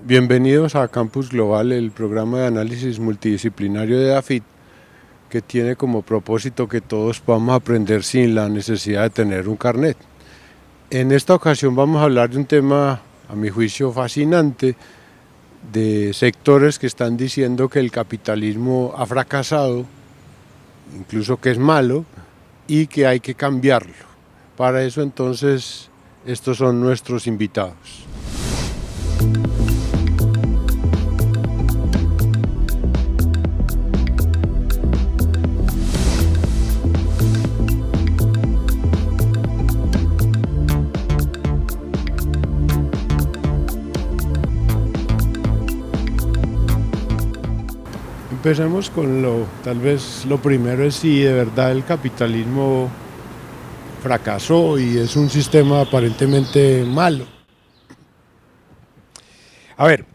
Bienvenidos a Campus Global, el programa de análisis multidisciplinario de AFIT, que tiene como propósito que todos podamos aprender sin la necesidad de tener un carnet. En esta ocasión vamos a hablar de un tema, a mi juicio, fascinante, de sectores que están diciendo que el capitalismo ha fracasado, incluso que es malo, y que hay que cambiarlo. Para eso entonces, estos son nuestros invitados. Empecemos con tal vez lo primero es si de verdad el capitalismo fracasó y es un sistema aparentemente malo. A ver,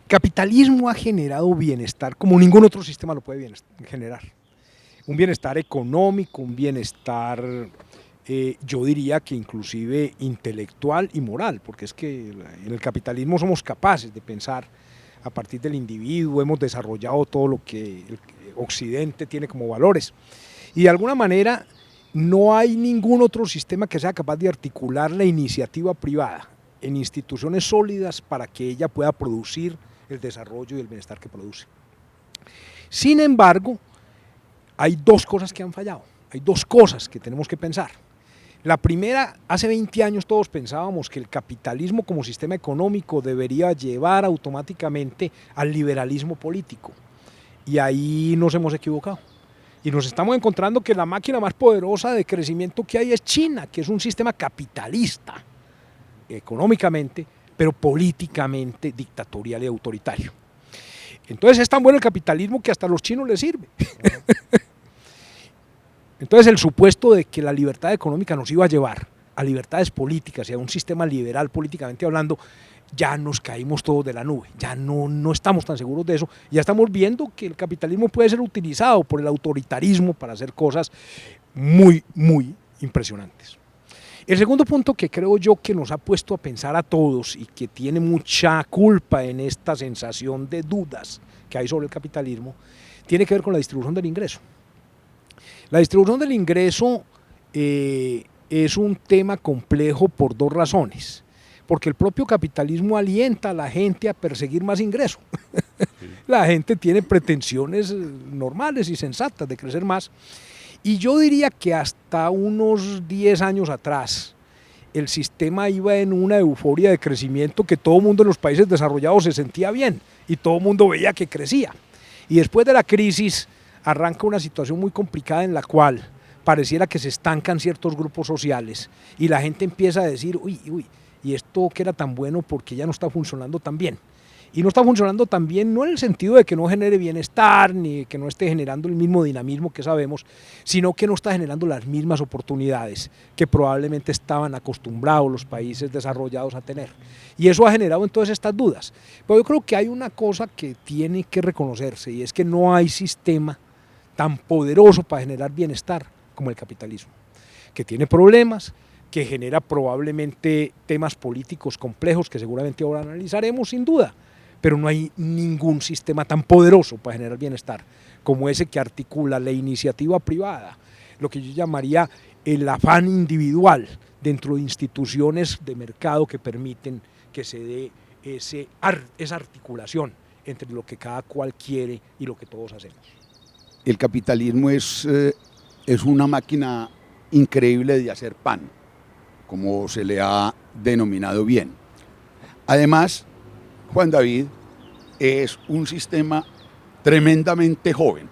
capitalismo ha generado bienestar como ningún otro sistema lo puede generar. Un bienestar económico, un bienestar, yo diría que inclusive intelectual y moral, porque es que en el capitalismo somos capaces de pensar a partir del individuo, hemos desarrollado todo lo que el Occidente tiene como valores. Y de alguna manera no hay ningún otro sistema que sea capaz de articular la iniciativa privada en instituciones sólidas para que ella pueda producir el desarrollo y el bienestar que produce. Sin embargo, hay dos cosas que han fallado, hay dos cosas que tenemos que pensar. La primera, hace 20 años todos pensábamos que el capitalismo como sistema económico debería llevar automáticamente al liberalismo político, y ahí nos hemos equivocado. Y nos estamos encontrando que la máquina más poderosa de crecimiento que hay es China, que es un sistema capitalista, económicamente, pero políticamente dictatorial y autoritario. Entonces es tan bueno el capitalismo que hasta a los chinos les sirve. Entonces el supuesto de que la libertad económica nos iba a llevar a libertades políticas y a un sistema liberal políticamente hablando, ya nos caímos todos de la nube, ya no estamos tan seguros de eso, ya estamos viendo que el capitalismo puede ser utilizado por el autoritarismo para hacer cosas muy, muy impresionantes. El segundo punto que creo yo que nos ha puesto a pensar a todos y que tiene mucha culpa en esta sensación de dudas que hay sobre el capitalismo, tiene que ver con la distribución del ingreso. La distribución del ingreso es un tema complejo por dos razones. Porque el propio capitalismo alienta a la gente a perseguir más ingreso. Sí. La gente tiene pretensiones normales y sensatas de crecer más. Y yo diría que hasta unos 10 años atrás, el sistema iba en una euforia de crecimiento que todo el mundo en los países desarrollados se sentía bien y todo el mundo veía que crecía. Y después de la crisis arranca una situación muy complicada en la cual pareciera que se estancan ciertos grupos sociales y la gente empieza a decir, uy, y esto que era tan bueno porque ya no está funcionando tan bien. Y no está funcionando tan bien no en el sentido de que no genere bienestar ni que no esté generando el mismo dinamismo que sabemos, sino que no está generando las mismas oportunidades que probablemente estaban acostumbrados los países desarrollados a tener. Y eso ha generado entonces estas dudas. Pero yo creo que hay una cosa que tiene que reconocerse y es que no hay sistema tan poderoso para generar bienestar como el capitalismo, que tiene problemas, que genera probablemente temas políticos complejos que seguramente ahora analizaremos sin duda, pero no hay ningún sistema tan poderoso para generar bienestar como ese que articula la iniciativa privada, lo que yo llamaría el afán individual dentro de instituciones de mercado que permiten que se dé esa articulación entre lo que cada cual quiere y lo que todos hacemos. El capitalismo es una máquina increíble de hacer pan, como se le ha denominado bien. Además, Juan David, es un sistema tremendamente joven.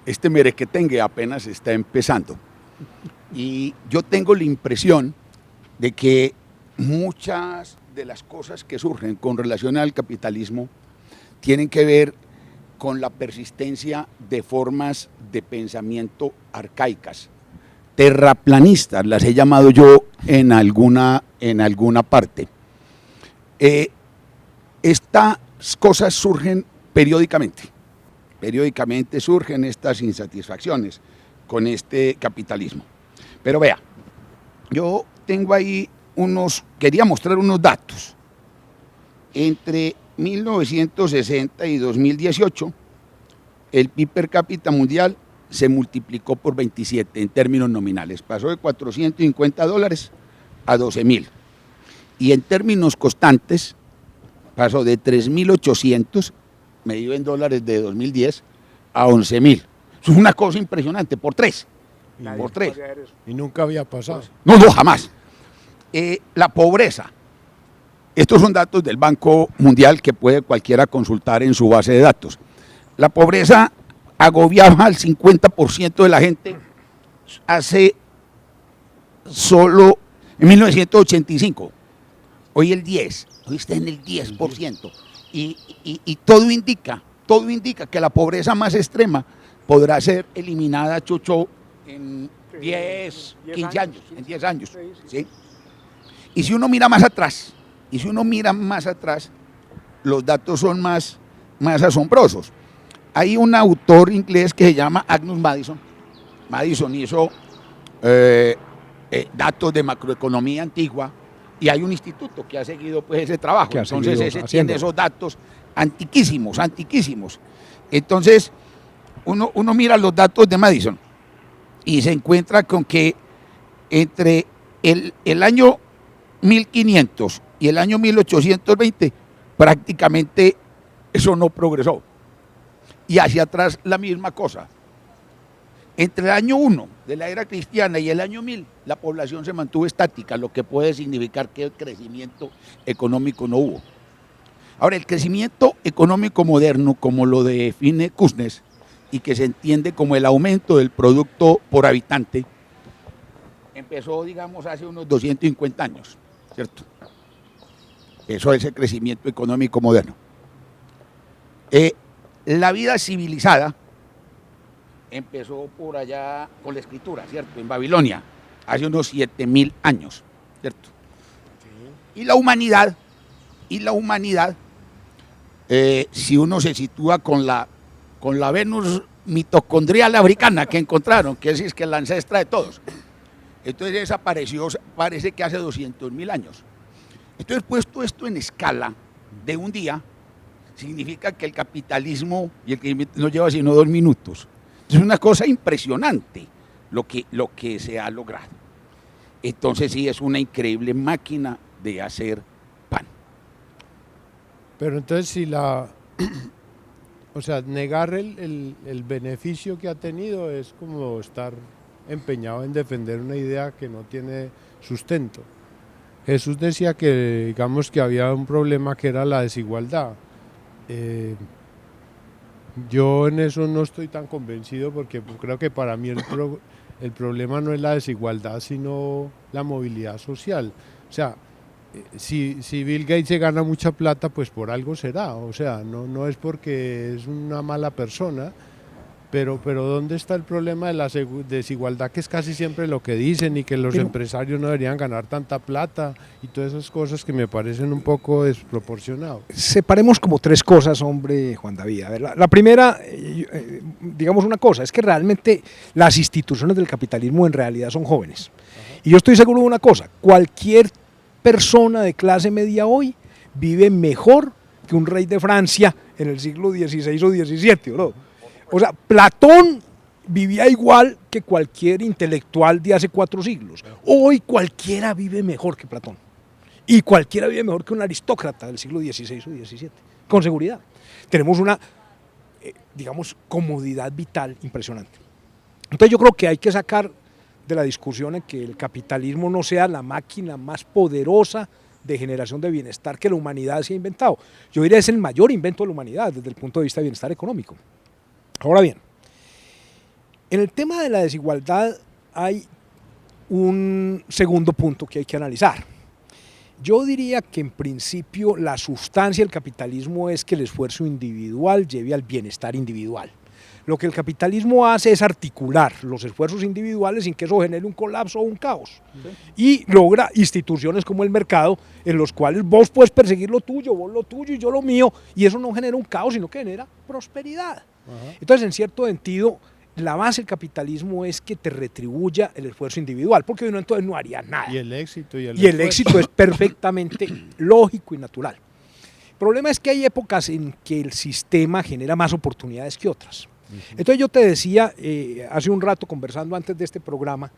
Este merequetengue apenas está empezando. Y yo tengo la impresión de que muchas de las cosas que surgen con relación al capitalismo tienen que ver con la persistencia de formas de pensamiento arcaicas, terraplanistas, las he llamado yo en alguna parte. Estas cosas surgen periódicamente surgen estas insatisfacciones con este capitalismo. Pero vea, yo tengo ahí quería mostrar unos datos. Entre 1960 y 2018, el PIB per cápita mundial se multiplicó por 27 en términos nominales. Pasó de $450 a 12.000. Y en términos constantes, pasó de 3.800, medido en dólares de 2010, a 11.000. Eso es una cosa impresionante, por tres. Por tres. Y nunca había pasado. No, jamás. La pobreza. Estos son datos del Banco Mundial que puede cualquiera consultar en su base de datos. La pobreza agobiaba al 50% de la gente hace solo en 1985. Hoy el 10%, hoy está en el 10%. Y todo indica que la pobreza más extrema podrá ser eliminada, Chucho, en 15 años, en 10 años. ¿Sí? Y si uno mira más atrás, los datos son más asombrosos. Hay un autor inglés que se llama Agnus Madison. Madison hizo datos de macroeconomía antigua y hay un instituto que ha seguido pues ese trabajo. Entonces ese tiene esos datos antiquísimos. Entonces uno mira los datos de Madison y se encuentra con que entre el año 1500 y el año 1820 prácticamente eso no progresó. Y hacia atrás la misma cosa. Entre el año 1 de la era cristiana y el año 1000, la población se mantuvo estática, lo que puede significar que el crecimiento económico no hubo. Ahora, el crecimiento económico moderno, como lo define Kuznets, y que se entiende como el aumento del producto por habitante, empezó, digamos, hace unos 250 años, ¿cierto? Eso es el crecimiento económico moderno. La vida civilizada empezó por allá con la escritura, ¿cierto? En Babilonia, hace unos 7.000 años, ¿cierto? Sí. Y la humanidad, si uno se sitúa con la Venus mitocondrial africana que encontraron, que es que la ancestra de todos, entonces esa apareció, parece que hace 200.000 años. Entonces, puesto esto en escala de un día, significa que el capitalismo y el crecimiento no lleva sino 2 minutos. Es una cosa impresionante lo que se ha logrado. Entonces sí, es una increíble máquina de hacer pan. Pero entonces si o sea, negar el beneficio que ha tenido es como estar empeñado en defender una idea que no tiene sustento. Jesús decía que, digamos, que había un problema que era la desigualdad. Yo en eso no estoy tan convencido porque creo que para mí el problema no es la desigualdad, sino la movilidad social. O sea, si Bill Gates se gana mucha plata, pues por algo será. O sea, no es porque es una mala persona, pero ¿dónde está el problema de la desigualdad, que es casi siempre lo que dicen, y que los empresarios no deberían ganar tanta plata y todas esas cosas que me parecen un poco desproporcionadas? Separemos como 3 cosas, hombre, Juan David. A ver, la primera, digamos una cosa, es que realmente las instituciones del capitalismo en realidad son jóvenes. Ajá. Y yo estoy seguro de una cosa: cualquier persona de clase media hoy vive mejor que un rey de Francia en el siglo XVI o XVII, ¿no? O sea, Platón vivía igual que cualquier intelectual de hace 4 siglos. Hoy cualquiera vive mejor que Platón. Y cualquiera vive mejor que un aristócrata del siglo XVI o XVII. Con seguridad. Tenemos una, digamos, comodidad vital impresionante. Entonces yo creo que hay que sacar de la discusión en que el capitalismo no sea la máquina más poderosa de generación de bienestar que la humanidad se ha inventado. Yo diría que es el mayor invento de la humanidad desde el punto de vista de bienestar económico. Ahora bien, en el tema de la desigualdad hay un segundo punto que hay que analizar. Yo diría que en principio la sustancia del capitalismo es que el esfuerzo individual lleve al bienestar individual. Lo que el capitalismo hace es articular los esfuerzos individuales sin que eso genere un colapso o un caos. Sí. Y logra instituciones como el mercado, en los cuales vos puedes perseguir lo tuyo, vos lo tuyo y yo lo mío, y eso no genera un caos, sino que genera prosperidad. Ajá. Entonces, en cierto sentido, la base del capitalismo es que te retribuya el esfuerzo individual, porque uno entonces no haría nada. Y el éxito. Y el éxito es perfectamente lógico y natural. problema es que hay épocas en que el sistema genera más oportunidades que otras. Entonces yo te decía hace un rato, conversando antes de este programa,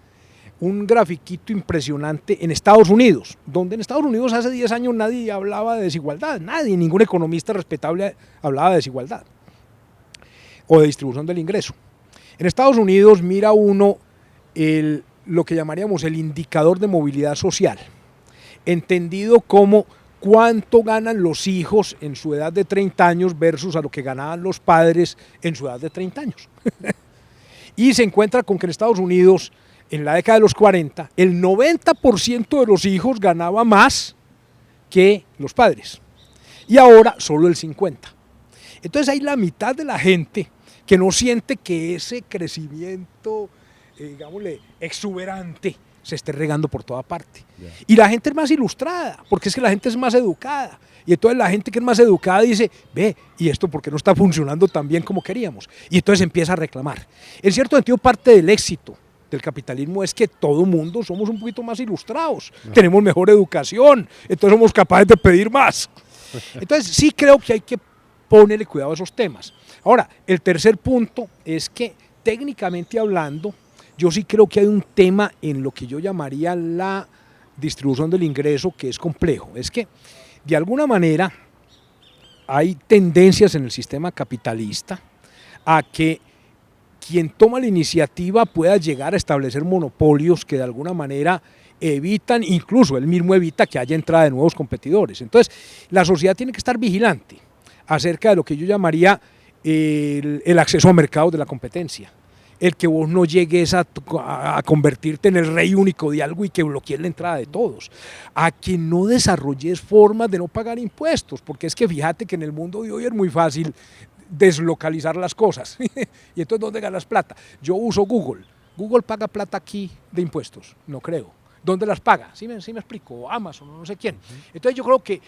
un grafiquito impresionante en Estados Unidos, donde en Estados Unidos hace 10 años nadie hablaba de desigualdad, nadie, ningún economista respetable hablaba de desigualdad o de distribución del ingreso. En Estados Unidos mira uno lo que llamaríamos el indicador de movilidad social, entendido como cuánto ganan los hijos en su edad de 30 años versus a lo que ganaban los padres en su edad de 30 años. Y se encuentra con que en Estados Unidos, en la década de los 40, el 90% de los hijos ganaba más que los padres. Y ahora solo el 50%. Entonces hay la mitad de la gente que no siente que ese crecimiento, digámosle, exuberante, se esté regando por toda parte. Yeah. Y la gente es más ilustrada, porque es que la gente es más educada. Y entonces la gente que es más educada dice, ve, ¿y esto por qué no está funcionando tan bien como queríamos? Y entonces empieza a reclamar. En cierto sentido, parte del éxito del capitalismo es que todo mundo somos un poquito más ilustrados, tenemos mejor educación, entonces somos capaces de pedir más. Entonces sí creo que hay que ponerle cuidado a esos temas. Ahora, el tercer punto es que técnicamente hablando, yo sí creo que hay un tema en lo que yo llamaría la distribución del ingreso que es complejo. Es que, de alguna manera, hay tendencias en el sistema capitalista a que quien toma la iniciativa pueda llegar a establecer monopolios que de alguna manera evitan, incluso él mismo evita que haya entrada de nuevos competidores. Entonces, la sociedad tiene que estar vigilante acerca de lo que yo llamaría el acceso a mercados de la competencia. El que vos no llegues a convertirte en el rey único de algo y que bloquees la entrada de todos, a que no desarrolles formas de no pagar impuestos, porque es que fíjate que en el mundo de hoy es muy fácil deslocalizar las cosas. Y entonces, ¿dónde ganas plata? Yo uso Google. ¿Google paga plata aquí de impuestos? No creo. ¿Dónde las paga? ¿Sí me explico? Amazon, no sé quién. Entonces yo creo que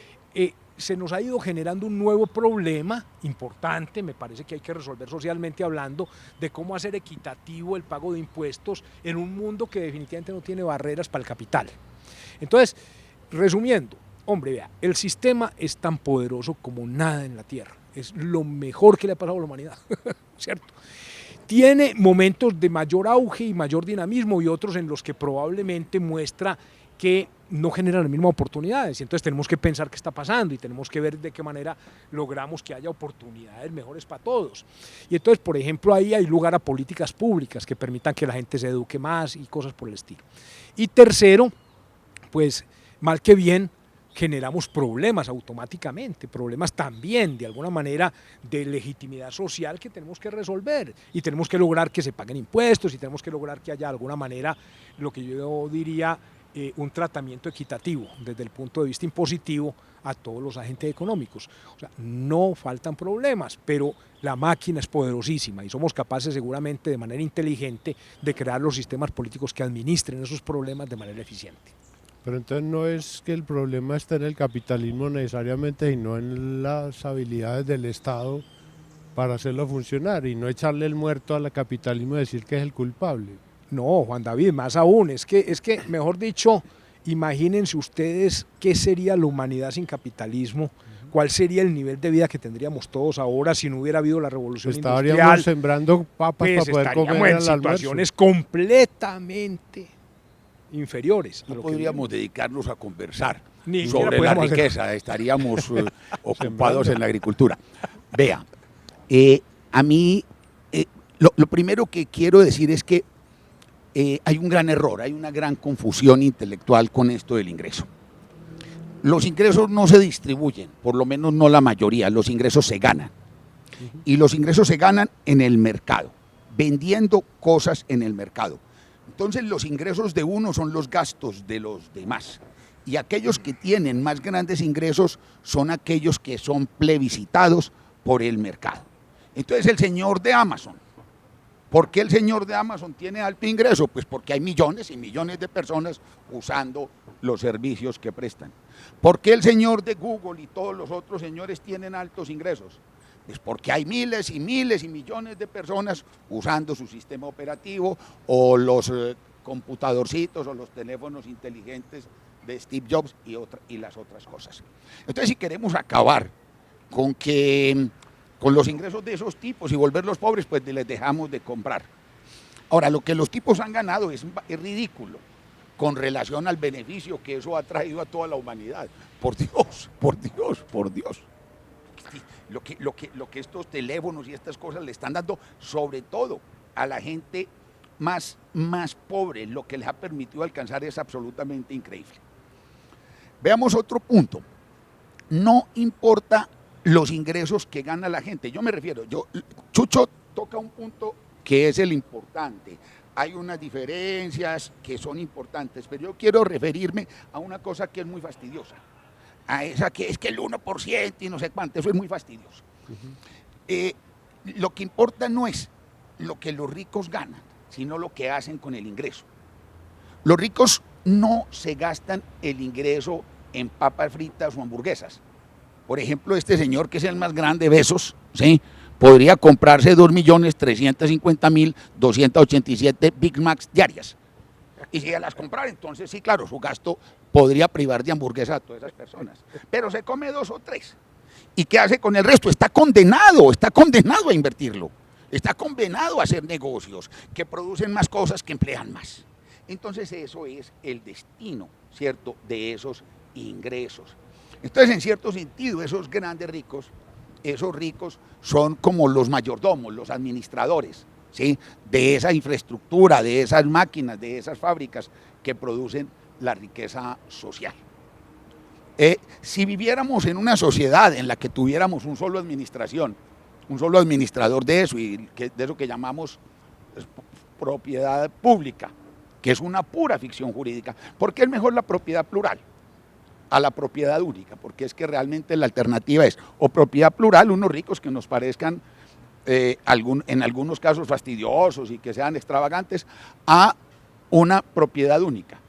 se nos ha ido generando un nuevo problema importante, me parece que hay que resolver socialmente hablando, de cómo hacer equitativo el pago de impuestos en un mundo que definitivamente no tiene barreras para el capital. Entonces, resumiendo, hombre, vea, el sistema es tan poderoso como nada en la Tierra, es lo mejor que le ha pasado a la humanidad, ¿cierto? Tiene momentos de mayor auge y mayor dinamismo y otros en los que probablemente muestra que no generan las mismas oportunidades, y entonces tenemos que pensar qué está pasando y tenemos que ver de qué manera logramos que haya oportunidades mejores para todos. Y entonces, por ejemplo, ahí hay lugar a políticas públicas que permitan que la gente se eduque más y cosas por el estilo. Y tercero, pues mal que bien, generamos problemas automáticamente, problemas también de alguna manera de legitimidad social que tenemos que resolver, y tenemos que lograr que se paguen impuestos y tenemos que lograr que haya de alguna manera lo que yo diría un tratamiento equitativo desde el punto de vista impositivo a todos los agentes económicos. O sea, no faltan problemas, pero la máquina es poderosísima y somos capaces seguramente de manera inteligente de crear los sistemas políticos que administren esos problemas de manera eficiente. Pero entonces no es que el problema esté en el capitalismo necesariamente, sino en las habilidades del Estado para hacerlo funcionar y no echarle el muerto al capitalismo y decir que es el culpable. No, Juan David, más aún, es que mejor dicho, imagínense ustedes qué sería la humanidad sin capitalismo, cuál sería el nivel de vida que tendríamos todos ahora si no hubiera habido la revolución industrial. Estaríamos sembrando papas pues para poder comer en situaciones completamente inferiores. No podríamos dedicarnos a conversar Ni sobre la riqueza, estaríamos ocupados en la agricultura. Vea, a mí lo primero que quiero decir es que hay un gran error, hay una gran confusión intelectual con esto del ingreso. Los ingresos no se distribuyen, por lo menos no la mayoría, los ingresos se ganan. Y los ingresos se ganan en el mercado, vendiendo cosas en el mercado. Entonces los ingresos de uno son los gastos de los demás. Y aquellos que tienen más grandes ingresos son aquellos que son plebiscitados por el mercado. Entonces el señor de Amazon, ¿por qué el señor de Amazon tiene alto ingreso? Pues porque hay millones y millones de personas usando los servicios que prestan. ¿Por qué el señor de Google y todos los otros señores tienen altos ingresos? Pues porque hay miles y miles y millones de personas usando su sistema operativo o los computadorcitos o los teléfonos inteligentes de Steve Jobs y las otras cosas. Entonces, si queremos acabar con los ingresos de esos tipos y volverlos pobres, pues les dejamos de comprar. Ahora, lo que los tipos han ganado es ridículo con relación al beneficio que eso ha traído a toda la humanidad. Por Dios, por Dios, por Dios. Lo que estos teléfonos y estas cosas le están dando, sobre todo a la gente más pobre, lo que les ha permitido alcanzar es absolutamente increíble. Veamos otro punto. No importa los ingresos que gana la gente. Yo me refiero, Chucho toca un punto que es el importante. Hay unas diferencias que son importantes, pero yo quiero referirme a una cosa que es muy fastidiosa. A esa que es que el 1% y no sé cuánto, eso es muy fastidioso. Lo que importa no es lo que los ricos ganan, sino lo que hacen con el ingreso. Los ricos no se gastan el ingreso en papas fritas o hamburguesas. Por ejemplo, este señor que es el más grande, Bezos, ¿sí?, podría comprarse 2.350.287 Big Macs diarias. Y si ella las comprara, entonces sí, claro, su gasto podría privar de hamburguesas a todas esas personas. Pero se come 2 o 3. ¿Y qué hace con el resto? Está condenado a invertirlo. Está condenado a hacer negocios que producen más cosas, que emplean más. Entonces eso es el destino, ¿cierto?, de esos ingresos. Entonces, en cierto sentido, esos grandes ricos, esos ricos son como los mayordomos, los administradores, ¿sí?, de esa infraestructura, de esas máquinas, de esas fábricas que producen la riqueza social. Si viviéramos en una sociedad en la que tuviéramos un solo administrador de eso, y de eso que llamamos propiedad pública, que es una pura ficción jurídica, ¿por qué es mejor la propiedad plural a la propiedad única? Porque es que realmente la alternativa es o propiedad plural, unos ricos que nos parezcan en algunos casos fastidiosos y que sean extravagantes, a una propiedad única.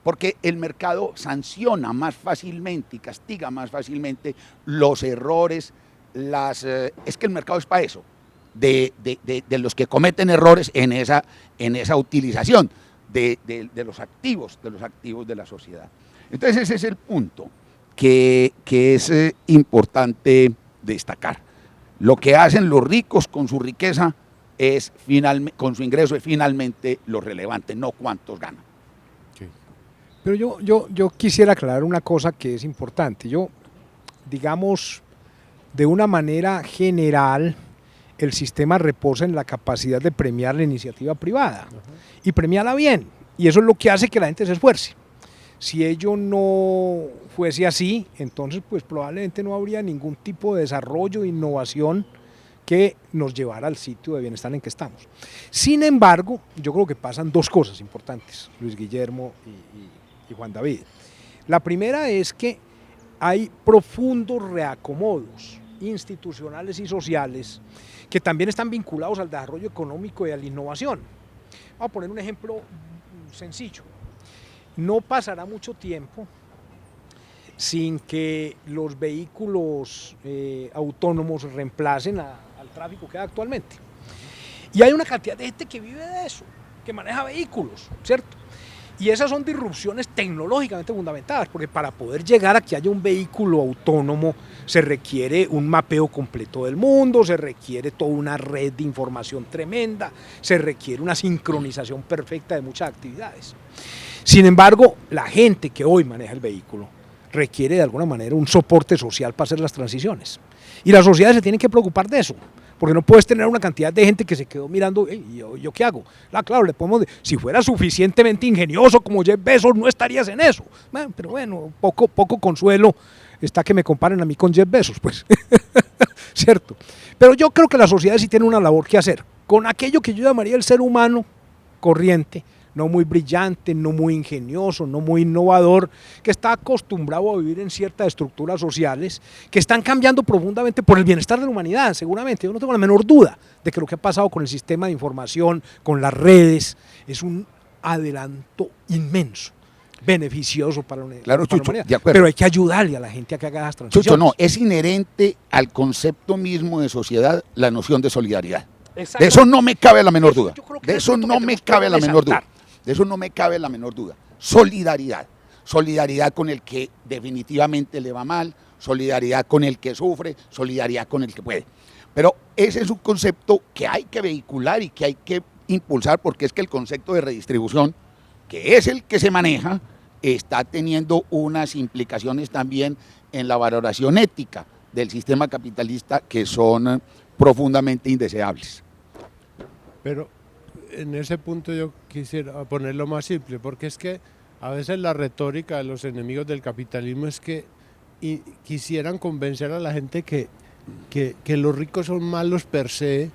Porque el mercado sanciona más fácilmente y castiga más fácilmente los errores, es que el mercado es para eso, de los que cometen errores en esa utilización de los activos de la sociedad. Entonces ese es el punto que es importante destacar. Lo que hacen los ricos con su riqueza con su ingreso es finalmente lo relevante, no cuántos ganan. Pero yo quisiera aclarar una cosa que es importante. Digamos, de una manera general, el sistema reposa en la capacidad de premiar la iniciativa privada y premiarla bien. Y eso es lo que hace que la gente se esfuerce. Si ello no fuese así, entonces pues probablemente no habría ningún tipo de desarrollo, innovación que nos llevara al sitio de bienestar en que estamos. Sin embargo, yo creo que pasan 2 cosas importantes, Luis Guillermo y Juan David. La primera es que hay profundos reacomodos institucionales y sociales que también están vinculados al desarrollo económico y a la innovación. Vamos a poner un ejemplo sencillo. No pasará mucho tiempo sin que los vehículos autónomos reemplacen al tráfico que hay actualmente. Y hay una cantidad de gente que vive de eso, que maneja vehículos, ¿cierto? Y esas son disrupciones tecnológicamente fundamentadas, porque para poder llegar a que haya un vehículo autónomo se requiere un mapeo completo del mundo, se requiere toda una red de información tremenda, se requiere una sincronización perfecta de muchas actividades. Sin embargo, la gente que hoy maneja el vehículo requiere de alguna manera un soporte social para hacer las transiciones. Y las sociedades se tienen que preocupar de eso, porque no puedes tener una cantidad de gente que se quedó mirando, ¿yo qué hago? Claro, le podemos decir, si fuera suficientemente ingenioso como Jeff Bezos, no estarías en eso. Pero bueno, poco consuelo está que me comparen a mí con Jeff Bezos, pues, ¿cierto? Pero yo creo que las sociedades sí tienen una labor que hacer, con aquello que yo llamaría el ser humano corriente, no muy brillante, no muy ingenioso, no muy innovador, que está acostumbrado a vivir en ciertas estructuras sociales que están cambiando profundamente por el bienestar de la humanidad, seguramente. Yo no tengo la menor duda de que lo que ha pasado con el sistema de información, con las redes, es un adelanto inmenso, beneficioso para la humanidad. Claro, Chucho, de acuerdo. Pero hay que ayudarle a la gente a que haga las transiciones. Chucho, no, es inherente al concepto mismo de sociedad la noción de solidaridad. De eso no me cabe la menor duda. De eso no me cabe la menor duda. De eso no me cabe la menor duda. Solidaridad. Solidaridad con el que definitivamente le va mal, solidaridad con el que sufre, solidaridad con el que puede. Pero ese es un concepto que hay que vehicular y que hay que impulsar, porque es que el concepto de redistribución, que es el que se maneja, está teniendo unas implicaciones también en la valoración ética del sistema capitalista que son profundamente indeseables. Pero en ese punto yo quisiera ponerlo más simple, porque es que a veces la retórica de los enemigos del capitalismo es que quisieran convencer a la gente que los ricos son malos per se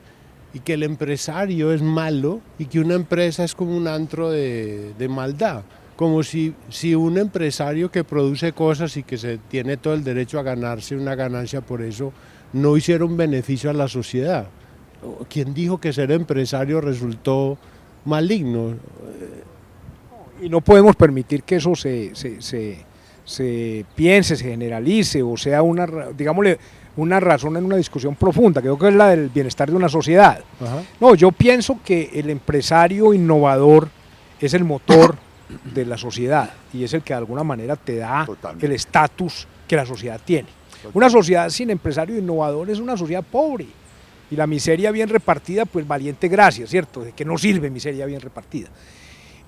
y que el empresario es malo y que una empresa es como un antro de maldad. Como si un empresario que produce cosas y que se tiene todo el derecho a ganarse una ganancia por eso, no hiciera un beneficio a la sociedad. ¿Quién dijo que ser empresario resultó maligno? Y no podemos permitir que eso se piense, se generalice o sea digámosle, una razón en una discusión profunda, que creo que es la del bienestar de una sociedad. Ajá. No, yo pienso que el empresario innovador es el motor de la sociedad y es el que de alguna manera te da Totalmente. el estatus que la sociedad tiene. Una sociedad sin empresario innovador es una sociedad pobre y la miseria bien repartida, pues valiente gracia, ¿cierto? De que no sirve miseria bien repartida.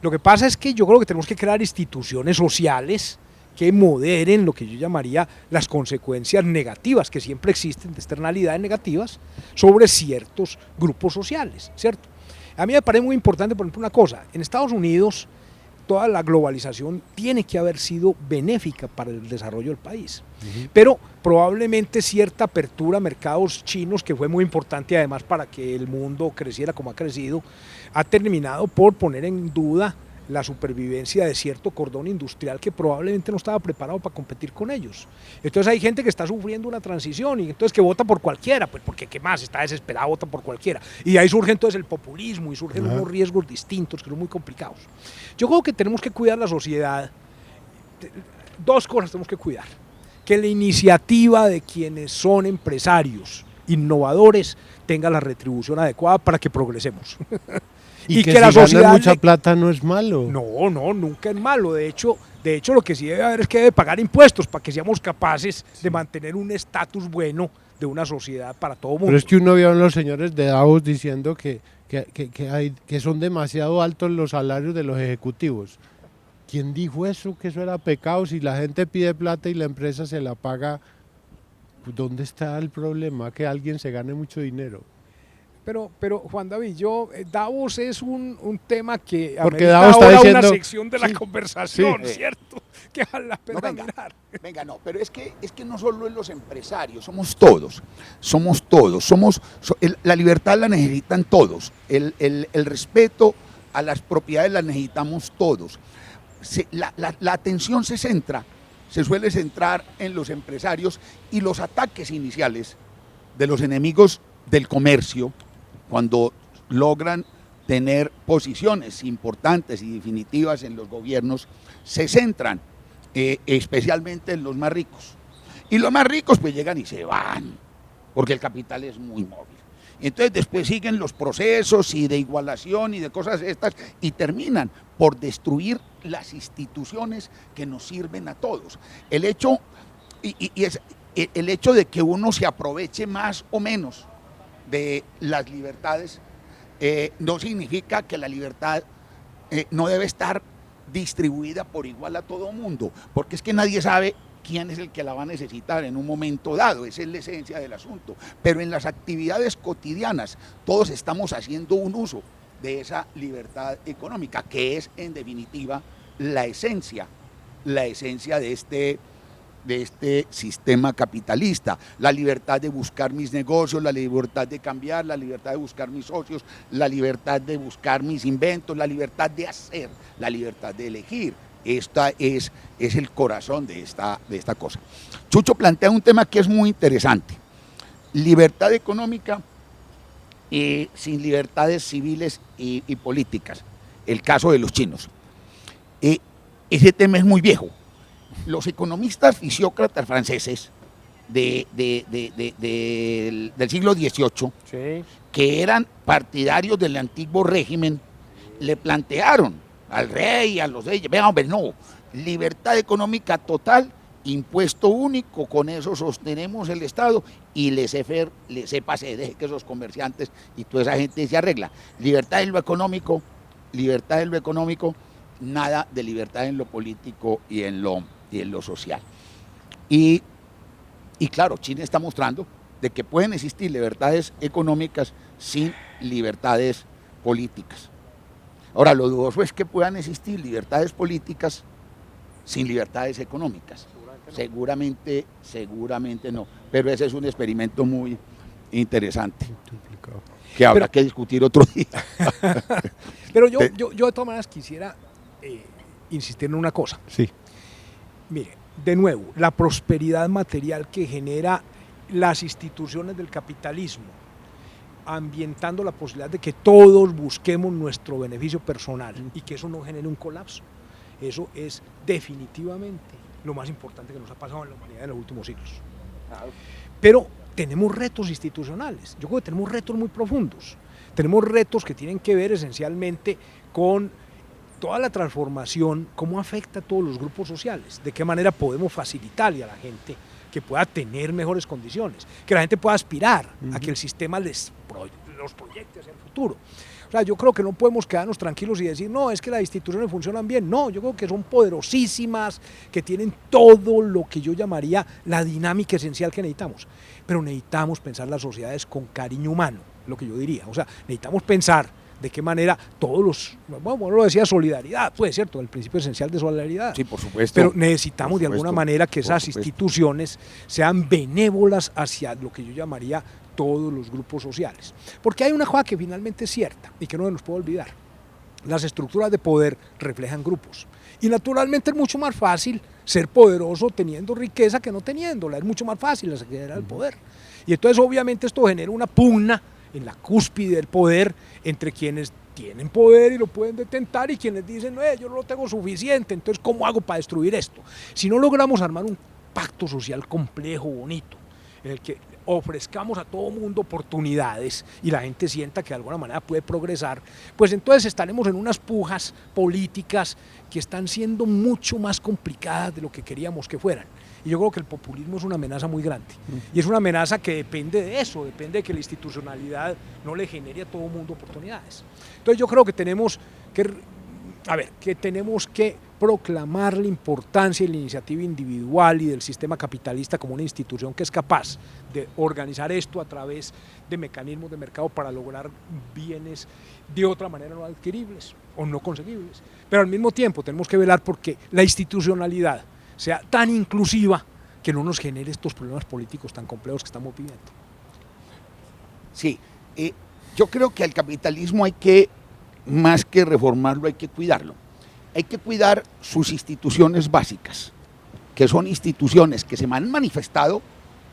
Lo que pasa es que yo creo que tenemos que crear instituciones sociales que moderen lo que yo llamaría las consecuencias negativas, que siempre existen, de externalidades negativas, sobre ciertos grupos sociales, ¿cierto? A mí me parece muy importante, por ejemplo, una cosa, en Estados Unidos toda la globalización tiene que haber sido benéfica para el desarrollo del país, pero probablemente cierta apertura a mercados chinos, que fue muy importante además para que el mundo creciera como ha crecido, ha terminado por poner en duda la supervivencia de cierto cordón industrial que probablemente no estaba preparado para competir con ellos. Entonces hay gente que está sufriendo una transición y entonces que vota por cualquiera, pues porque qué más, está desesperado, vota por cualquiera. Y de ahí surge entonces el populismo y surgen unos riesgos distintos que son muy complicados. Yo creo que tenemos que cuidar la sociedad. Dos cosas tenemos que cuidar. Que la iniciativa de quienes son empresarios, innovadores, tenga la retribución adecuada para que progresemos. Y que la sociedad mucha plata no es malo. No, nunca es malo. De hecho, lo que sí debe haber es que debe pagar impuestos para que seamos capaces de mantener un estatus bueno de una sociedad para todo mundo. Pero es que uno vio a los señores de Davos diciendo que son demasiado altos los salarios de los ejecutivos. ¿Quién dijo eso? Que eso era pecado. Si la gente pide plata y la empresa se la paga, ¿dónde está el problema? Que alguien se gane mucho dinero. Pero Juan David, Davos es un tema que porque Davos está ahora diciendo, una sección de la conversación, ¿cierto? Que vale la pena mirar. Pero es que no solo en los empresarios, somos todos, la libertad la necesitan todos, el respeto a las propiedades la necesitamos todos. La atención se suele centrar en los empresarios y los ataques iniciales de los enemigos del comercio, cuando logran tener posiciones importantes y definitivas en los gobiernos, se centran especialmente en los más ricos. Y los más ricos pues llegan y se van, porque el capital es muy móvil. Entonces después siguen los procesos y de igualación y de cosas estas y terminan por destruir las instituciones que nos sirven a todos. El hecho de que uno se aproveche más o menos de las libertades no significa que la libertad no debe estar distribuida por igual a todo mundo, porque es que nadie sabe quién es el que la va a necesitar en un momento dado, esa es la esencia del asunto. Pero en las actividades cotidianas todos estamos haciendo un uso de esa libertad económica, que es en definitiva la esencia de este sistema capitalista, la libertad de buscar mis negocios, la libertad de cambiar, la libertad de buscar mis socios, la libertad de buscar mis inventos, la libertad de hacer, la libertad de elegir. Esta es el corazón de esta cosa. Chucho plantea un tema que es muy interesante: libertad económica sin libertades civiles y políticas. El caso de los chinos. Ese tema es muy viejo. Los economistas fisiócratas franceses del siglo XVIII, sí, que eran partidarios del antiguo régimen, le plantearon al rey, a los reyes: vean, hombre, no, libertad económica total impuesto único, con eso sostenemos el Estado y laissez-passer, deje que esos comerciantes y toda esa gente se arregla. Libertad en lo económico, nada de libertad en lo político y en lo social. Y claro, China está mostrando de que pueden existir libertades económicas sin libertades políticas. Ahora, lo dudoso es que puedan existir libertades políticas sin libertades económicas. Seguramente no, pero ese es un experimento muy interesante que habrá que discutir otro día. Pero yo de todas maneras quisiera insistir en una cosa. Sí. Mire, de nuevo, la prosperidad material que genera las instituciones del capitalismo, ambientando la posibilidad de que todos busquemos nuestro beneficio personal y que eso no genere un colapso. Eso es definitivamente lo más importante que nos ha pasado en la humanidad en los últimos siglos. Pero tenemos retos institucionales, yo creo que tenemos retos muy profundos, tenemos retos que tienen que ver esencialmente con toda la transformación, cómo afecta a todos los grupos sociales, de qué manera podemos facilitarle a la gente que pueda tener mejores condiciones, que la gente pueda aspirar a que el sistema los proyecte hacia el futuro. O sea, yo creo que no podemos quedarnos tranquilos y decir, no, es que las instituciones funcionan bien. No, yo creo que son poderosísimas, que tienen todo lo que yo llamaría la dinámica esencial que necesitamos. Pero necesitamos pensar las sociedades con cariño humano, lo que yo diría. O sea, necesitamos pensar de qué manera todos los, bueno, lo decía solidaridad, pues cierto, el principio esencial de solidaridad. Sí, por supuesto. Pero necesitamos de alguna manera que esas instituciones sean benévolas hacia lo que yo llamaría todos los grupos sociales. Porque hay una cosa que finalmente es cierta y que no se nos puede olvidar. Las estructuras de poder reflejan grupos. Y naturalmente es mucho más fácil ser poderoso teniendo riqueza que no teniéndola. Es mucho más fácil acceder al poder. Y entonces obviamente esto genera una pugna en la cúspide del poder entre quienes tienen poder y lo pueden detentar y quienes dicen, no, yo no lo tengo suficiente, entonces ¿cómo hago para destruir esto? Si no logramos armar un pacto social complejo, bonito, en el que ofrezcamos a todo mundo oportunidades y la gente sienta que de alguna manera puede progresar, pues entonces estaremos en unas pujas políticas que están siendo mucho más complicadas de lo que queríamos que fueran. Y yo creo que el populismo es una amenaza muy grande. Y es una amenaza que depende de eso, depende de que la institucionalidad no le genere a todo mundo oportunidades. Entonces yo creo que tenemos que proclamar la importancia de la iniciativa individual y del sistema capitalista como una institución que es capaz de organizar esto a través de mecanismos de mercado para lograr bienes de otra manera no adquiribles o no conseguibles. Pero al mismo tiempo tenemos que velar porque la institucionalidad sea tan inclusiva que no nos genere estos problemas políticos tan complejos que estamos viviendo. Sí, yo creo que al capitalismo hay que, más que reformarlo, hay que cuidarlo. Hay que cuidar sus instituciones básicas, que son instituciones que se han manifestado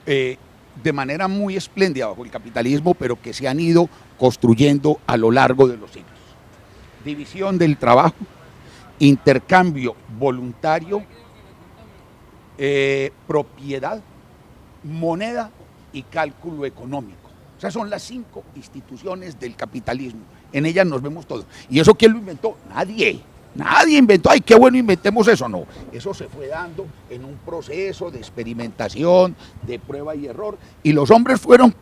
de manera muy espléndida bajo el capitalismo, pero que se han ido construyendo a lo largo de los siglos. División del trabajo, intercambio voluntario, propiedad, moneda y cálculo económico. O sea, son las 5 instituciones del capitalismo. En ellas nos vemos todos. ¿Y eso quién lo inventó? Nadie inventó, ay, qué bueno inventemos eso. No, eso se fue dando en un proceso de experimentación, de prueba y error. Y los hombres fueron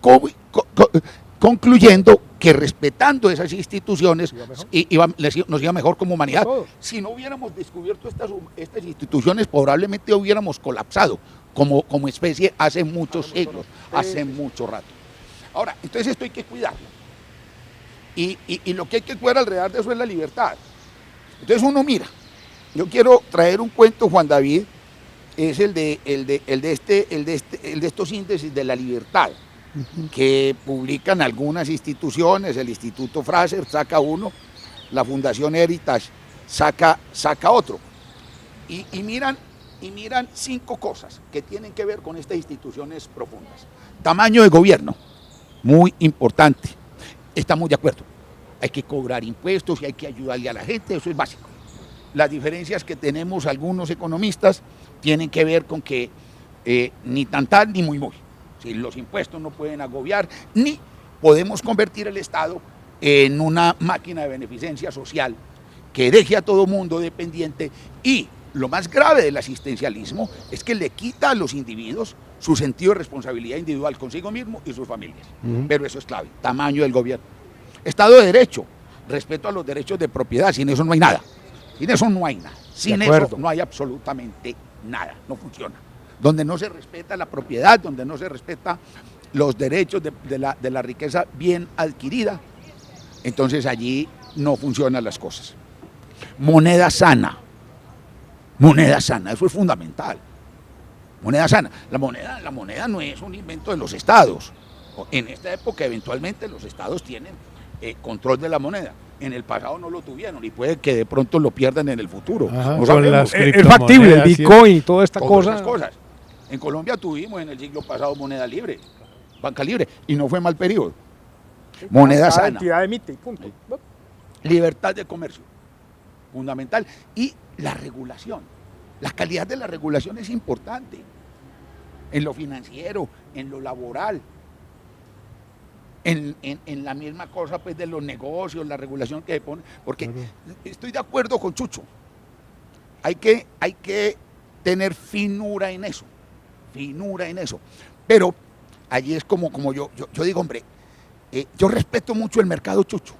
concluyendo que respetando esas instituciones nos iba mejor como humanidad. Si no hubiéramos descubierto estas instituciones, probablemente hubiéramos colapsado como especie hace muchos siglos, hace mucho rato. Ahora, entonces esto hay que cuidarlo. Y lo que hay que cuidar alrededor de eso es la libertad. Entonces uno mira, yo quiero traer un cuento, Juan David, es el de estos índices de la libertad, que publican algunas instituciones, el Instituto Fraser saca uno, la Fundación Heritage saca otro, y miran 5 cosas que tienen que ver con estas instituciones profundas. Tamaño de gobierno, muy importante, estamos de acuerdo, hay que cobrar impuestos y hay que ayudarle a la gente, eso es básico. Las diferencias que tenemos algunos economistas tienen que ver con que ni tan tal ni muy muy. Si los impuestos no pueden agobiar, ni podemos convertir el Estado en una máquina de beneficencia social que deje a todo mundo dependiente y lo más grave del asistencialismo es que le quita a los individuos su sentido de responsabilidad individual consigo mismo y sus familias. Pero eso es clave, tamaño del gobierno. Estado de Derecho, respeto a los derechos de propiedad, sin eso no hay nada. Sin eso no hay nada. Sin eso no hay absolutamente nada, no funciona. Donde no se respeta la propiedad, donde no se respeta los derechos de la riqueza bien adquirida, entonces allí no funcionan las cosas. Moneda sana, eso es fundamental. Moneda sana. La moneda no es un invento de los estados. En esta época eventualmente los estados tienen control de la moneda. En el pasado no lo tuvieron y puede que de pronto lo pierdan en el futuro. Ajá, no sabemos. Es factible, el Bitcoin y toda esta cosa. Cosas. En Colombia tuvimos en el siglo pasado moneda libre, banca libre, y no fue mal periodo. Moneda sana. Entidad emite y punto. Libertad de comercio, fundamental. Y la regulación. La calidad de la regulación es importante. En lo financiero, en lo laboral, en la misma cosa pues de los negocios, la regulación que se pone. Porque estoy de acuerdo con Chucho. Hay que tener finura en eso. Pero allí es como yo digo, hombre, yo respeto mucho el mercado, Chucho.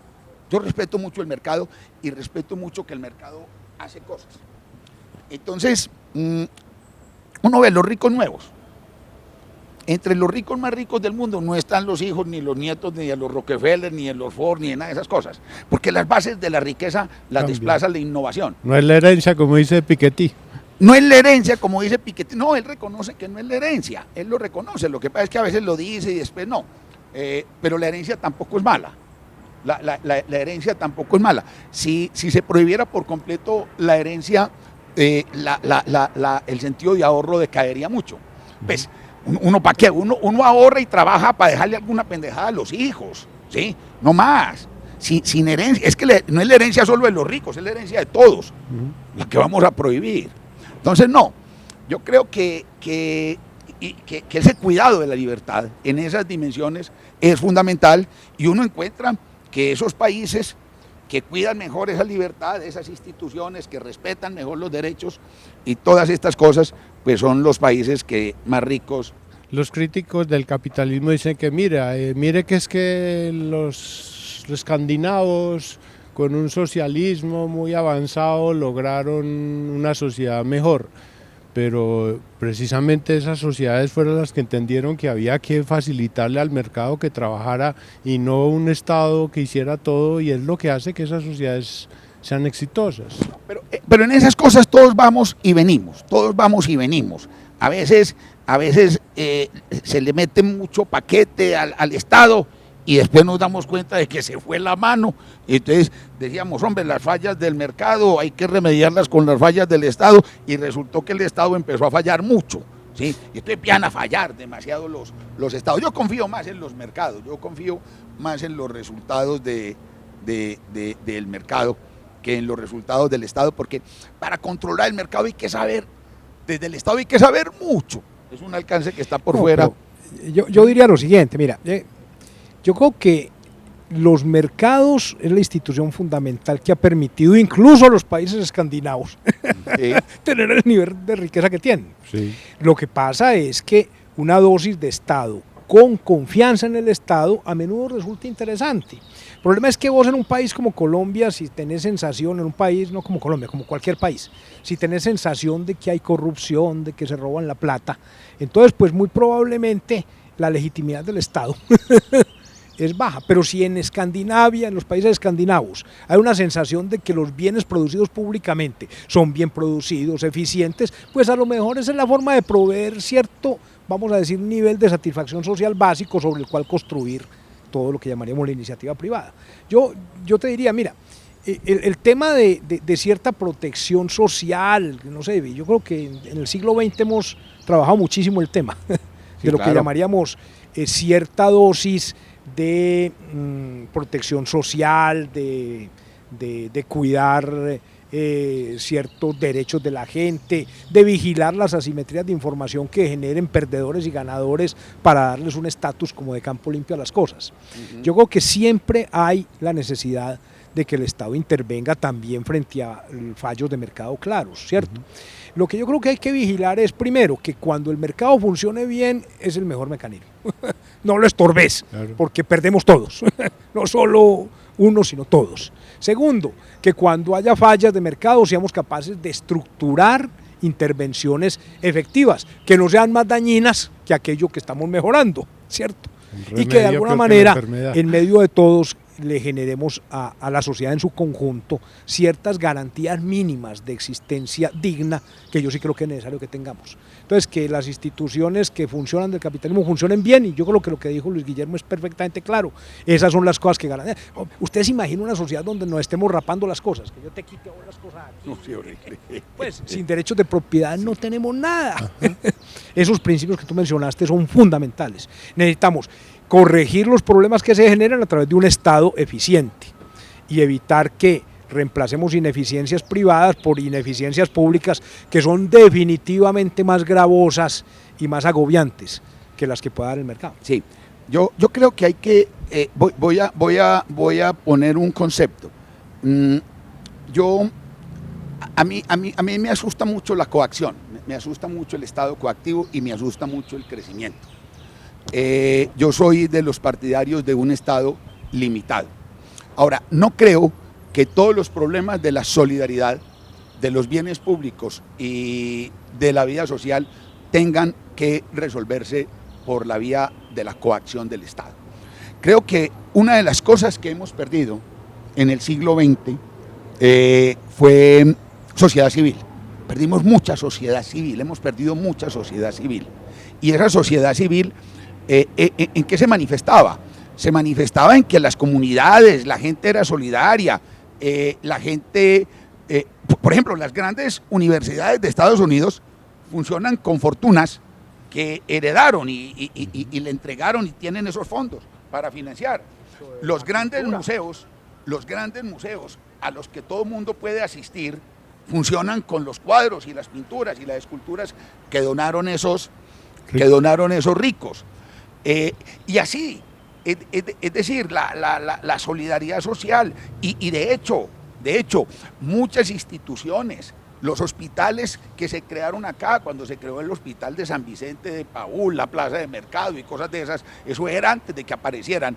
Yo respeto mucho el mercado y respeto mucho que el mercado hace cosas. Entonces, uno ve los ricos nuevos. Entre los ricos más ricos del mundo no están los hijos, ni los nietos, ni de los Rockefeller, ni de los Ford, ni de nada de esas cosas. Porque las bases de la riqueza las desplaza la innovación. No es la herencia, como dice Piketty. No es la herencia, como dice Piketty. No, él reconoce que no es la herencia. Él lo reconoce. Lo que pasa es que a veces lo dice y después no. Pero la herencia tampoco es mala. La herencia tampoco es mala. Si se prohibiera por completo la herencia, el sentido de ahorro decaería mucho. Pues, ¿uno para qué? Uno ahorra y trabaja para dejarle alguna pendejada a los hijos, ¿sí? No más. Sin herencia. Es que no es la herencia solo de los ricos, es la herencia de todos, la que vamos a prohibir. Entonces, no. Yo creo que ese cuidado de la libertad en esas dimensiones es fundamental y uno encuentra que esos países que cuidan mejor esa libertad, esas instituciones que respetan mejor los derechos y todas estas cosas, pues son los países que más ricos. Los críticos del capitalismo dicen que mire que es que los escandinavos con un socialismo muy avanzado lograron una sociedad mejor. Pero precisamente esas sociedades fueron las que entendieron que había que facilitarle al mercado que trabajara y no un Estado que hiciera todo, y es lo que hace que esas sociedades sean exitosas. Pero en esas cosas todos vamos y venimos. A veces se le mete mucho paquete al Estado y después nos damos cuenta de que se fue la mano. Y entonces decíamos, hombre, las fallas del mercado hay que remediarlas con las fallas del Estado, y resultó que el Estado empezó a fallar mucho, ¿sí? Y entonces empiezan a fallar demasiado los Estados. Yo confío más en los mercados, yo confío más en los resultados del mercado que en los resultados del Estado, porque para controlar el mercado hay que saber, desde el Estado hay que saber mucho. Es un alcance que está por fuera. Yo diría lo siguiente, mira, yo creo que los mercados es la institución fundamental que ha permitido incluso a los países escandinavos tener el nivel de riqueza que tienen. Sí. Lo que pasa es que una dosis de Estado con confianza en el Estado a menudo resulta interesante. El problema es que vos en un país como Colombia, si tenés sensación, en un país no como Colombia, como cualquier país, si tenés sensación de que hay corrupción, de que se roban la plata, entonces pues muy probablemente la legitimidad del Estado es baja. Pero si en Escandinavia, en los países escandinavos, hay una sensación de que los bienes producidos públicamente son bien producidos, eficientes, pues a lo mejor esa es la forma de proveer cierto, vamos a decir, nivel de satisfacción social básico sobre el cual construir todo lo que llamaríamos la iniciativa privada. Yo te diría, mira, el tema de cierta protección social, no sé, yo creo que en el siglo XX hemos trabajado muchísimo el tema de lo que llamaríamos cierta dosis de protección social, de cuidar ciertos derechos de la gente, de vigilar las asimetrías de información que generen perdedores y ganadores para darles un estatus como de campo limpio a las cosas. Yo creo que siempre hay la necesidad de que el Estado intervenga también frente a fallos de mercado claros, ¿cierto? Lo que yo creo que hay que vigilar es, primero, que cuando el mercado funcione bien es el mejor mecanismo. No lo estorbes, claro, porque perdemos todos, no solo uno, sino todos. Segundo, que cuando haya fallas de mercado seamos capaces de estructurar intervenciones efectivas, que no sean más dañinas que aquello que estamos mejorando, ¿cierto? Y que de alguna manera, en medio de todos, le generemos a la sociedad en su conjunto ciertas garantías mínimas de existencia digna, que yo sí creo que es necesario que tengamos. Entonces, que las instituciones que funcionan del capitalismo funcionen bien, y yo creo que lo que dijo Luis Guillermo es perfectamente claro. Esas son las cosas que garantizan. ¿Usted se imagina una sociedad donde nos estemos rapando las cosas? Que yo te quite ahora las cosas aquí. No, sí, horrible. Pues sin derechos de propiedad no tenemos nada. Esos principios que tú mencionaste son fundamentales. Necesitamos corregir los problemas que se generan a través de un Estado eficiente y evitar que reemplacemos ineficiencias privadas por ineficiencias públicas que son definitivamente más gravosas y más agobiantes que las que pueda dar el mercado. Sí, yo creo que hay que, voy a poner un concepto. A mí me asusta mucho la coacción, me asusta mucho el Estado coactivo y me asusta mucho el crecimiento. Yo soy de los partidarios de un Estado limitado. Ahora, no creo que todos los problemas de la solidaridad, de los bienes públicos y de la vida social tengan que resolverse por la vía de la coacción del Estado. Creo que una de las cosas que hemos perdido en el siglo XX fue sociedad civil. Perdimos mucha sociedad civil, hemos perdido mucha sociedad civil. Y esa sociedad civil, ¿en qué se manifestaba? Se manifestaba en que las comunidades, la gente era solidaria, la gente, por ejemplo, las grandes universidades de Estados Unidos funcionan con fortunas que heredaron y le entregaron y tienen esos fondos para financiar. Los grandes museos a los que todo el mundo puede asistir funcionan con los cuadros y las pinturas y las esculturas que donaron esos ricos. Y así, es decir, la solidaridad social y de hecho, muchas instituciones, los hospitales que se crearon acá, cuando se creó el hospital de San Vicente de Paúl, la plaza de mercado y cosas de esas, eso era antes de que aparecieran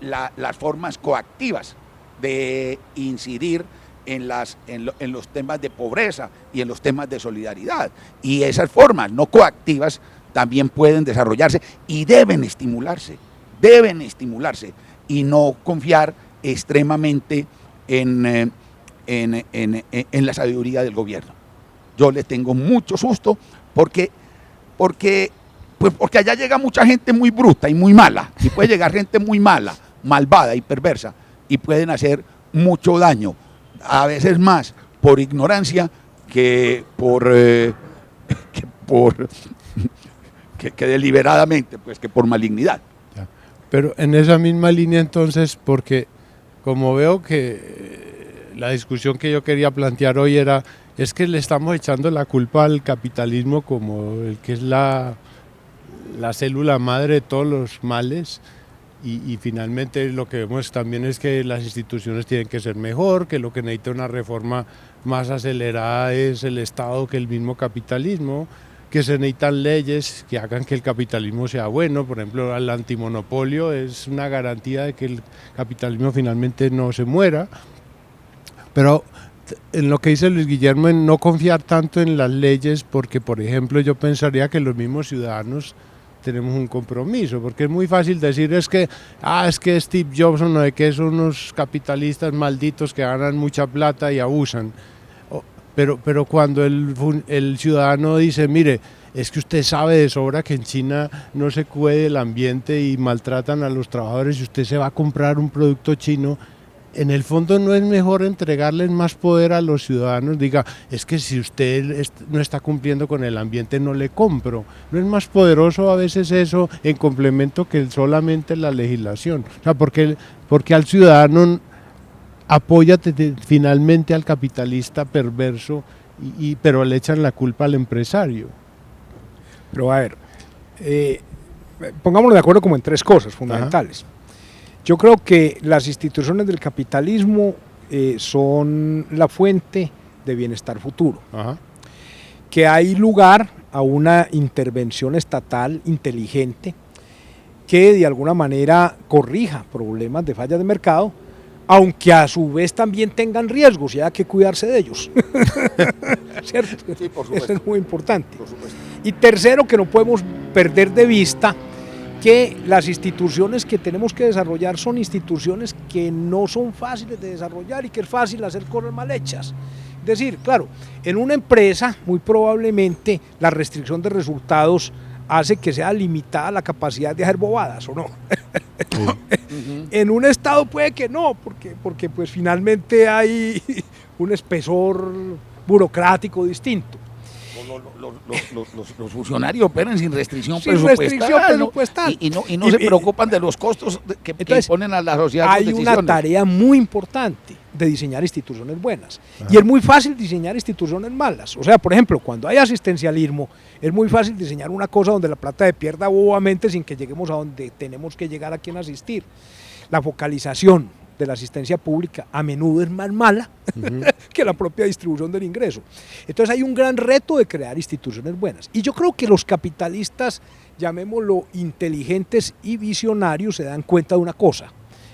las formas coactivas de incidir en los temas de pobreza y en los temas de solidaridad. Y esas formas no coactivas también pueden desarrollarse y deben estimularse y no confiar extremadamente en la sabiduría del gobierno. Yo le tengo mucho susto porque allá llega mucha gente muy bruta y muy mala, y puede llegar gente muy mala, malvada y perversa, y pueden hacer mucho daño, a veces más por ignorancia que deliberadamente, pues que por malignidad. Pero en esa misma línea entonces, porque como veo que la discusión que yo quería plantear hoy es que le estamos echando la culpa al capitalismo como el que es la célula madre de todos los males, y finalmente lo que vemos también es que las instituciones tienen que ser mejor, que lo que necesita una reforma más acelerada es el Estado que el mismo capitalismo, que se necesitan leyes que hagan que el capitalismo sea bueno. Por ejemplo, el antimonopolio es una garantía de que el capitalismo finalmente no se muera. Pero en lo que dice Luis Guillermo, en no confiar tanto en las leyes, porque por ejemplo yo pensaría que los mismos ciudadanos tenemos un compromiso, porque es muy fácil decir es que Steve Jobs o no de que son unos capitalistas malditos que ganan mucha plata y abusan. Pero cuando el ciudadano dice, mire, es que usted sabe de sobra que en China no se cuide el ambiente y maltratan a los trabajadores y usted se va a comprar un producto chino, en el fondo no es mejor entregarles más poder a los ciudadanos, diga, es que si usted no está cumpliendo con el ambiente no le compro. ¿No es más poderoso a veces eso en complemento que solamente la legislación? O sea, porque al ciudadano apóyate finalmente al capitalista perverso, pero le echan la culpa al empresario. Pero a ver, pongámonos de acuerdo como en tres cosas fundamentales. Ajá. Yo creo que las instituciones del capitalismo son la fuente de bienestar futuro. Ajá. Que hay lugar a una intervención estatal inteligente que de alguna manera corrija problemas de fallas de mercado, aunque a su vez también tengan riesgos y haya que cuidarse de ellos. ¿Cierto? Sí, por supuesto. Eso es muy importante. Por supuesto. Y tercero, que no podemos perder de vista que las instituciones que tenemos que desarrollar son instituciones que no son fáciles de desarrollar y que es fácil hacer cosas mal hechas. Es decir, claro, en una empresa muy probablemente la restricción de resultados hace que sea limitada la capacidad de hacer bobadas, ¿o no? Sí. En un estado puede que no, porque pues finalmente hay un espesor burocrático distinto. Los funcionarios operan sin restricción Sin presupuestal, restricción presupuestal. y no se preocupan de los costos que ponen a la sociedad. Hay sus una decisiones. tarea muy importante de diseñar instituciones buenas. Y es muy fácil diseñar instituciones malas. O sea, por ejemplo, cuando hay asistencialismo, es muy fácil diseñar una cosa donde la plata se pierda bobamente sin que lleguemos a donde tenemos que llegar a quien asistir. La focalización de la asistencia pública a menudo es más mala que la propia distribución del ingreso. Entonces hay un gran reto de crear instituciones buenas. Y yo creo que los capitalistas, llamémoslo inteligentes y visionarios, se dan cuenta de una cosa,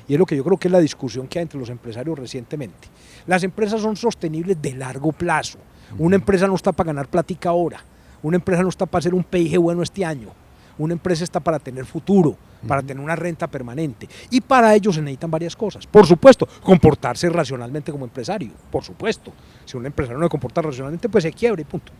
y es lo que yo creo que es la discusión que hay entre los empresarios recientemente. Las empresas son sostenibles de largo plazo. Una empresa no está para ganar plática ahora, una empresa no está para hacer un PIG bueno este año, una empresa está para tener futuro, para tener una renta permanente. Y para ello se necesitan varias cosas. Por supuesto, comportarse racionalmente como empresario, por supuesto. Si un empresario no se comporta racionalmente, pues se quiebra y punto.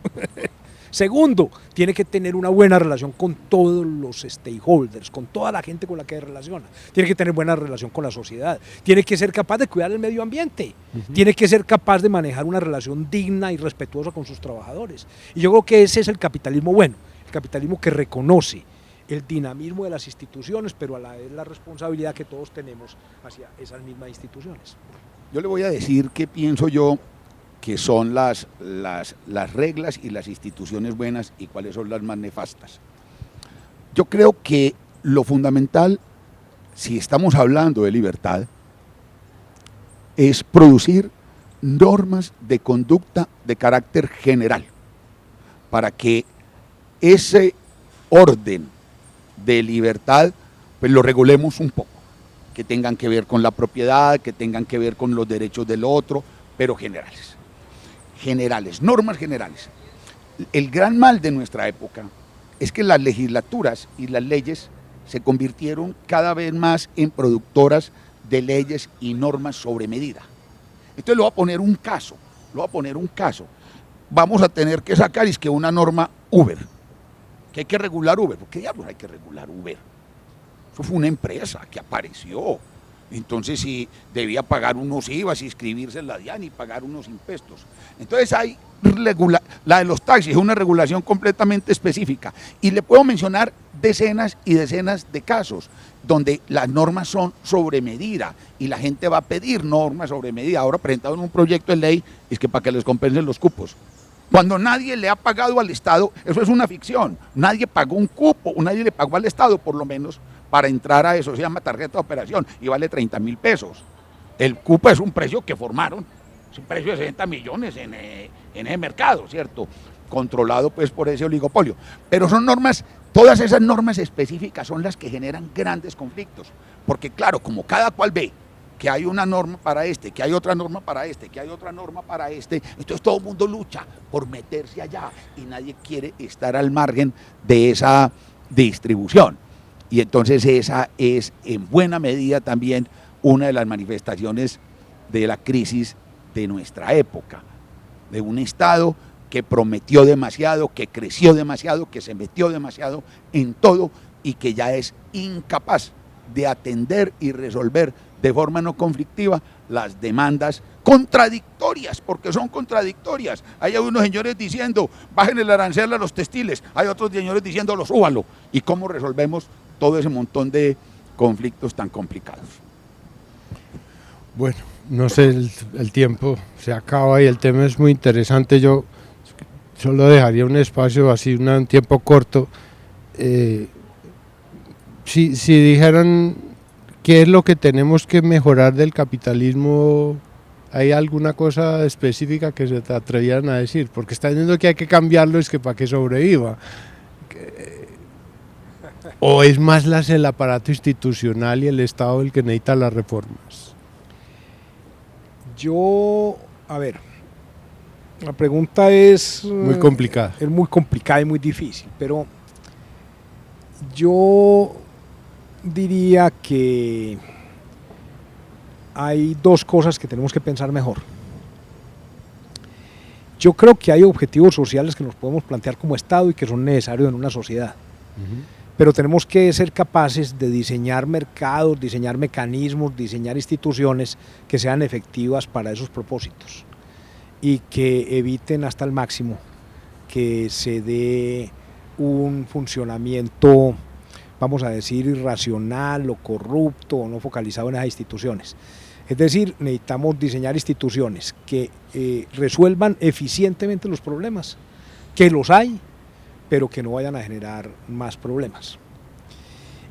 Segundo, tiene que tener una buena relación con todos los stakeholders, con toda la gente con la que se relaciona. Tiene que tener buena relación con la sociedad. Tiene que ser capaz de cuidar el medio ambiente. Tiene que ser capaz de manejar una relación digna y respetuosa con sus trabajadores. Y yo creo que ese es el capitalismo bueno, el capitalismo que reconoce el dinamismo de las instituciones, pero a la vez la responsabilidad que todos tenemos hacia esas mismas instituciones. Yo le voy a decir qué pienso yo que son las reglas y las instituciones buenas y cuáles son las más nefastas. Yo creo que lo fundamental, si estamos hablando de libertad, es producir normas de conducta de carácter general para que ese orden de libertad pues lo regulemos un poco, que tengan que ver con la propiedad, que tengan que ver con los derechos del otro, pero generales, normas generales. El gran mal de nuestra época es que las legislaturas y las leyes se convirtieron cada vez más en productoras de leyes y normas sobre medida. Entonces le voy a poner un caso, Vamos a tener que sacar es que una norma Uber, que hay que regular Uber. ¿Por qué diablos hay que regular Uber? Eso fue una empresa que apareció. Entonces si debía pagar unos IVAs, inscribirse en la DIAN y pagar unos impuestos. Entonces hay la de los taxis, es una regulación completamente específica. Y le puedo mencionar decenas y decenas de casos donde las normas son sobre medida y la gente va a pedir normas sobre medida. Ahora presentado en un proyecto de ley es que para que les compensen los cupos. Cuando nadie le ha pagado al Estado, eso es una ficción. Nadie pagó un cupo, nadie le pagó al Estado por lo menos para entrar a eso. Se llama tarjeta de operación y vale 30.000 pesos. El cupo es un precio que formaron, es un precio de 60 millones en ese mercado, ¿cierto? Controlado pues por ese oligopolio. Pero son normas, todas esas normas específicas son las que generan grandes conflictos. Porque claro, como cada cual ve que hay una norma para este, que hay otra norma para este, que hay otra norma para este, entonces todo el mundo lucha por meterse allá y nadie quiere estar al margen de esa distribución. Y entonces esa es en buena medida también una de las manifestaciones de la crisis de nuestra época, de un Estado que prometió demasiado, que creció demasiado, que se metió demasiado en todo y que ya es incapaz de atender y resolver de forma no conflictiva las demandas contradictorias, porque son contradictorias. Hay unos señores diciendo, bajen el arancel a los textiles, hay otros señores diciendo, súbalo. ¿Y cómo resolvemos todo ese montón de conflictos tan complicados? Bueno, no sé, el tiempo se acaba y el tema es muy interesante. Yo solo dejaría un espacio así, un tiempo corto. Si dijeran ¿qué es lo que tenemos que mejorar del capitalismo? ¿Hay alguna cosa específica que se te atrevían a decir? Porque está diciendo que hay que cambiarlo, es que para que sobreviva. ¿O es más el aparato institucional y el Estado el que necesita las reformas? A ver, la pregunta es... Muy complicada. Es muy complicada y muy difícil, pero yo diría que hay dos cosas que tenemos que pensar mejor. Yo creo que hay objetivos sociales que nos podemos plantear como Estado y que son necesarios en una sociedad. Pero tenemos que ser capaces de diseñar mercados, diseñar mecanismos, diseñar instituciones que sean efectivas para esos propósitos y que eviten hasta el máximo que se dé un funcionamiento, vamos a decir, irracional o corrupto o no focalizado en esas instituciones. Es decir, necesitamos diseñar instituciones que resuelvan eficientemente los problemas, que los hay, pero que no vayan a generar más problemas.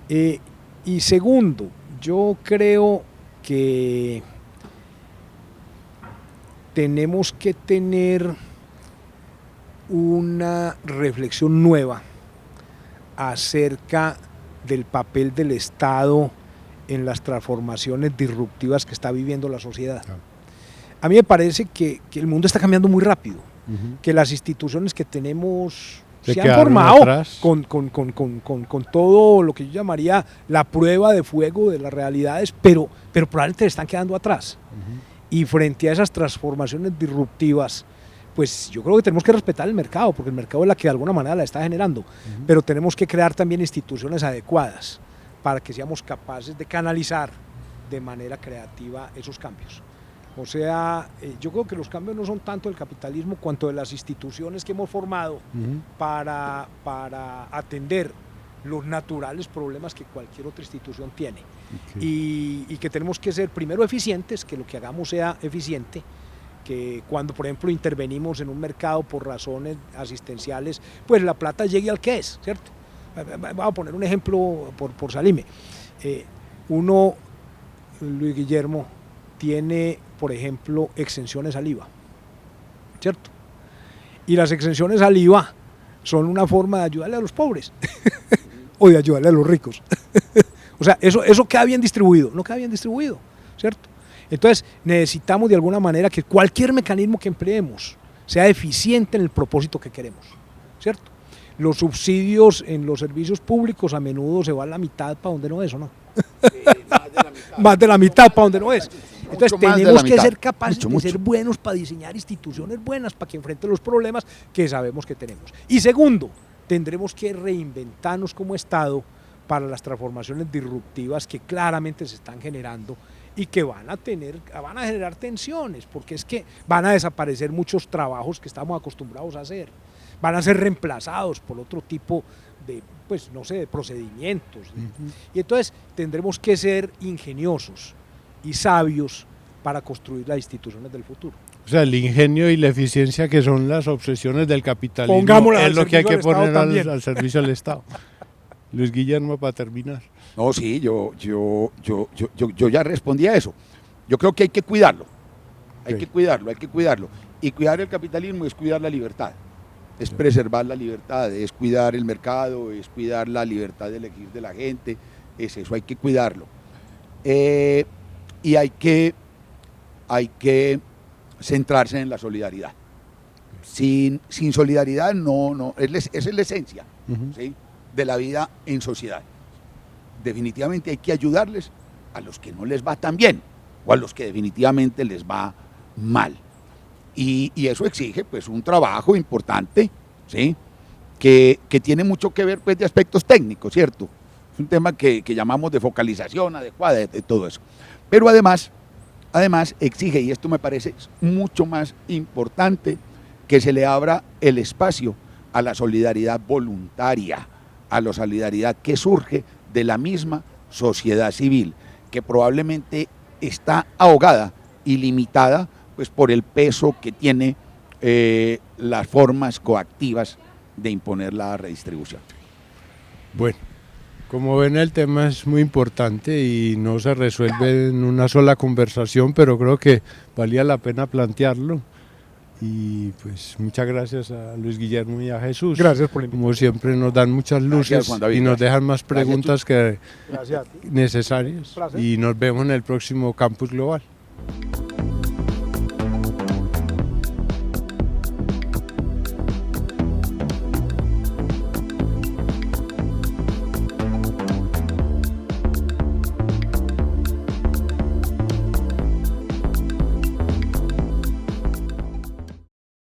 Y segundo, yo creo que tenemos que tener una reflexión nueva acerca del papel del Estado en las transformaciones disruptivas que está viviendo la sociedad. A mí me parece que el mundo está cambiando muy rápido, que las instituciones que tenemos se han formado con todo lo que yo llamaría la prueba de fuego de las realidades, pero probablemente están quedando atrás. Y frente a esas transformaciones disruptivas, pues yo creo que tenemos que respetar el mercado, porque el mercado es la que de alguna manera la está generando, pero tenemos que crear también instituciones adecuadas para que seamos capaces de canalizar de manera creativa esos cambios. O sea, yo creo que los cambios no son tanto del capitalismo cuanto de las instituciones que hemos formado para atender los naturales problemas que cualquier otra institución tiene. Y que tenemos que ser primero eficientes, que lo que hagamos sea eficiente, que cuando por ejemplo intervenimos en un mercado por razones asistenciales, pues la plata llegue al que es, ¿cierto? Vamos a poner un ejemplo por Salime. Luis Guillermo, tiene, por ejemplo, exenciones al IVA, ¿cierto? Y las exenciones al IVA son una forma de ayudarle a los pobres o de ayudarle a los ricos. O sea, eso queda bien distribuido, no queda bien distribuido, ¿cierto? Entonces necesitamos de alguna manera que cualquier mecanismo que empleemos sea eficiente en el propósito que queremos, ¿cierto? Los subsidios en los servicios públicos a menudo se va a la mitad para donde no es, ¿o no? Más de la mitad para donde no es. Entonces tenemos que ser capaces de ser buenos para diseñar instituciones buenas para que enfrenten los problemas que sabemos que tenemos. Y segundo, tendremos que reinventarnos como Estado para las transformaciones disruptivas que claramente se están generando y que van a generar tensiones, porque es que van a desaparecer muchos trabajos que estamos acostumbrados a hacer, van a ser reemplazados por otro tipo de, pues no sé, de procedimientos. Y entonces tendremos que ser ingeniosos y sabios para construir las instituciones del futuro. O sea, el ingenio y la eficiencia, que son las obsesiones del capitalismo, pongámoslas es lo que hay que poner al servicio del Estado. Luis Guillermo, para terminar. No, sí, yo ya respondí a eso. Yo creo que hay que cuidarlo. Hay que cuidarlo. Y cuidar el capitalismo es cuidar la libertad. Es preservar la libertad, es cuidar el mercado, es cuidar la libertad de elegir de la gente. Es eso, hay que cuidarlo. Y hay que centrarse en la solidaridad. Sin solidaridad esa es la esencia, ¿sí?, de la vida en sociedad. Definitivamente hay que ayudarles a los que no les va tan bien o a los que definitivamente les va mal. Y eso exige pues un trabajo importante, ¿sí?, que tiene mucho que ver pues de aspectos técnicos, ¿cierto? Es un tema que llamamos de focalización adecuada, de todo eso. Pero además exige, y esto me parece mucho más importante, que se le abra el espacio a la solidaridad voluntaria, a la solidaridad que surge de la misma sociedad civil, que probablemente está ahogada y limitada pues, por el peso que tiene las formas coactivas de imponer la redistribución. Bueno, Como ven, el tema es muy importante y no se resuelve en una sola conversación, pero creo que valía la pena plantearlo. Y pues muchas gracias a Luis Guillermo y a Jesús. Gracias por la invitación. Como siempre nos dan muchas luces Gracias, Juan David, y nos gracias. dejan más preguntas que Gracias a ti. necesarias. Placer. Y nos vemos en el próximo Campus Global.